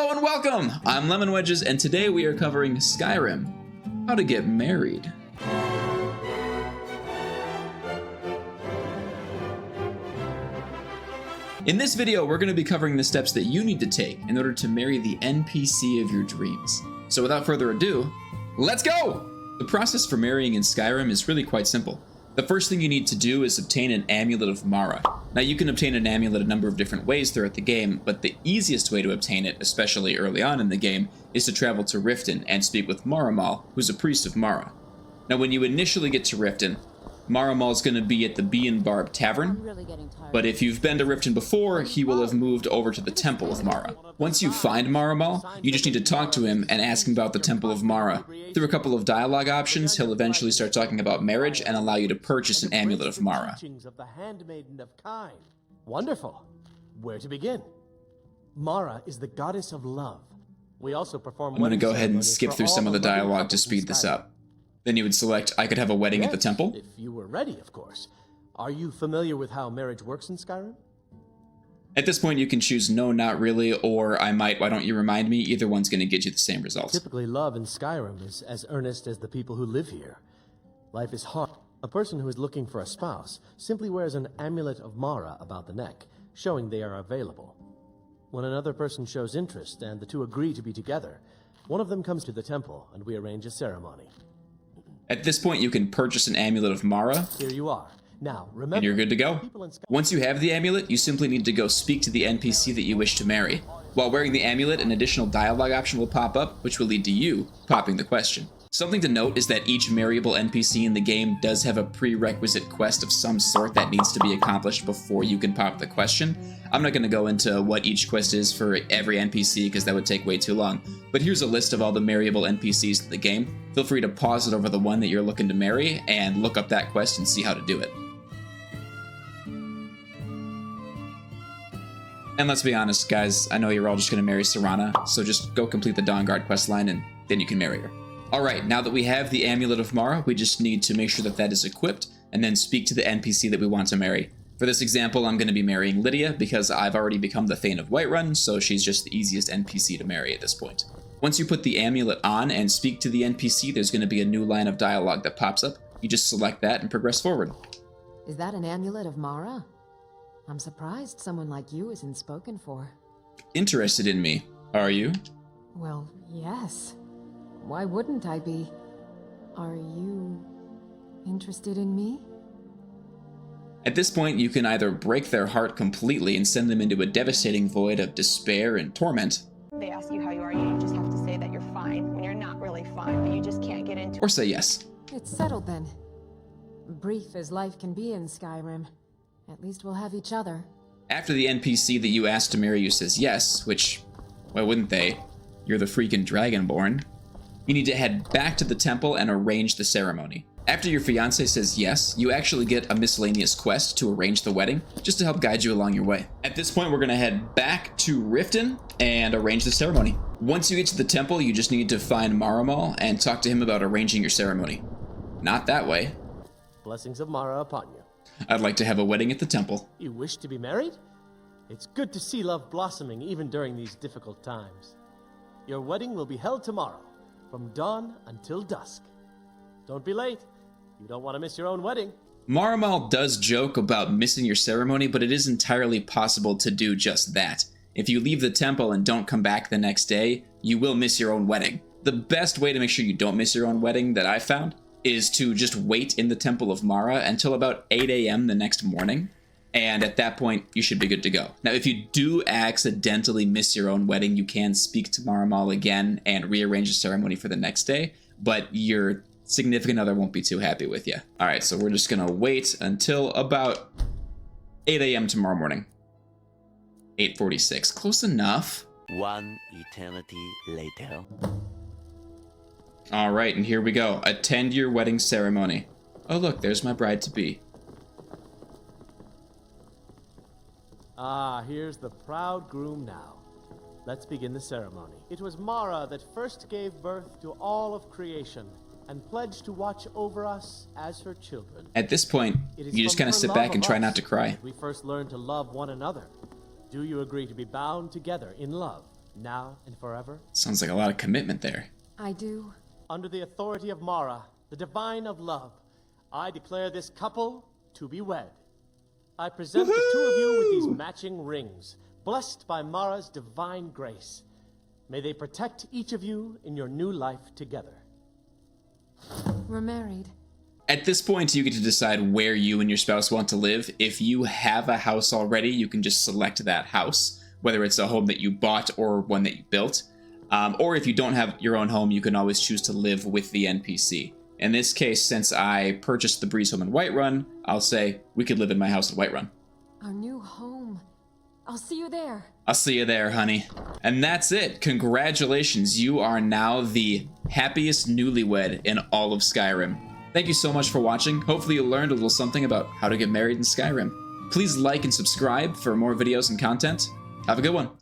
Hello and welcome! I'm Lemon Wedges, and today we are covering Skyrim, how to get married. In this video, we're going to be covering the steps that you need to take in order to marry the NPC of your dreams. So without further ado, let's go! The process for marrying in Skyrim is really quite simple. The first thing you need to do is obtain an Amulet of Mara. Now you can obtain an amulet a number of different ways throughout the game, but the easiest way to obtain it, especially early on in the game, is to travel to Riften and speak with Marimal, who's a priest of Mara. Now when you initially get to Riften, Marimal is going to be at the Bee and Barb Tavern, but if you've been to Riften before, he will have moved over to the Temple of Mara. Once you find Marimal, you just need to talk to him and ask him about the Temple of Mara. Through a couple of dialogue options, he'll eventually start talking about marriage and allow you to purchase an Amulet of Mara. Wonderful. Where to begin? Mara is the goddess of love. We also perform. I'm going to go ahead and skip through some of the dialogue to speed this up. Then you would select, I could have a wedding at the temple. If you were ready, of course. Are you familiar with how marriage works in Skyrim? At this point, you can choose no, not really, or I might, why don't you remind me? Either one's going to get you the same results. Typically, love in Skyrim is as earnest as the people who live here. Life is hard. A person who is looking for a spouse simply wears an Amulet of Mara about the neck, showing they are available. When another person shows interest and the two agree to be together, one of them comes to the temple and we arrange a ceremony. At this point, you can purchase an Amulet of Mara. Here you are. Now, remember, and you're good to go. Once you have the amulet, you simply need to go speak to the NPC that you wish to marry. While wearing the amulet, an additional dialogue option will pop up, which will lead to you popping the question. Something to note is that each marriable NPC in the game does have a prerequisite quest of some sort that needs to be accomplished before you can pop the question. I'm not going to go into what each quest is for every NPC because that would take way too long, but here's a list of all the marriable NPCs in the game. Feel free to pause it over the one that you're looking to marry and look up that quest and see how to do it. And let's be honest, guys, I know you're all just going to marry Serana, so just go complete the Dawnguard questline and then you can marry her. Alright, now that we have the Amulet of Mara, we just need to make sure that that is equipped, and then speak to the NPC that we want to marry. For this example, I'm going to be marrying Lydia, because I've already become the Thane of Whiterun, so she's just the easiest NPC to marry at this point. Once you put the amulet on and speak to the NPC, there's going to be a new line of dialogue that pops up. You just select that and progress forward. Is that an Amulet of Mara? I'm surprised someone like you isn't spoken for. Interested in me, are you? Well, yes. Why wouldn't I be? Are you interested in me? At this point, you can either break their heart completely and send them into a devastating void of despair and torment. They ask you how you are, you just have to say that you're fine when you're not really fine, but you just can't get into it. Or say yes. It's settled then. Brief as life can be in Skyrim. At least we'll have each other. After the NPC that you asked to marry you says yes, which, why wouldn't they? You're the freaking Dragonborn. You need to head back to the temple and arrange the ceremony. After your fiancé says yes, you actually get a miscellaneous quest to arrange the wedding, just to help guide you along your way. At this point, we're going to head back to Riften and arrange the ceremony. Once you get to the temple, you just need to find Marimal and talk to him about arranging your ceremony. Not that way. Blessings of Mara upon you. I'd like to have a wedding at the temple. You wish to be married? It's good to see love blossoming even during these difficult times. Your wedding will be held tomorrow, from dawn until dusk. Don't be late. You don't want to miss your own wedding. Marimal does joke about missing your ceremony, but it is entirely possible to do just that. If you leave the temple and don't come back the next day, you will miss your own wedding. The best way to make sure you don't miss your own wedding that I found is to just wait in the Temple of Mara until about 8 a.m. the next morning. And at that point, you should be good to go. Now, if you do accidentally miss your own wedding, you can speak to Marimal again and rearrange the ceremony for the next day, but your significant other won't be too happy with you. All right, so we're just gonna wait until about 8 a.m. tomorrow morning. 8:46, close enough. One eternity later. All right, and here we go. Attend your wedding ceremony. Oh, look, there's my bride-to-be. Ah, here's the proud groom now. Let's begin the ceremony. It was Mara that first gave birth to all of creation and pledged to watch over us as her children. At this point, you just kind of sit back and try not to cry. We first learned to love one another. Do you agree to be bound together in love? now and forever? Sounds like a lot of commitment there. I do. Under the authority of Mara, the divine of love, I declare this couple to be wed. I present the two of you with these matching rings, blessed by Mara's divine grace. May they protect each of you in your new life together. We're married. At this point, you get to decide where you and your spouse want to live. If you have a house already, you can just select that house, whether it's a home that you bought or one that you built. Or if you don't have your own home, you can always choose to live with the NPC. In this case, since I purchased the Breeze home in Whiterun, I'll say we could live in my house in Whiterun. Our new home. I'll see you there. I'll see you there, honey. And that's it. Congratulations, you are now the happiest newlywed in all of Skyrim. Thank you so much for watching. Hopefully you learned a little something about how to get married in Skyrim. Please like and subscribe for more videos and content. Have a good one.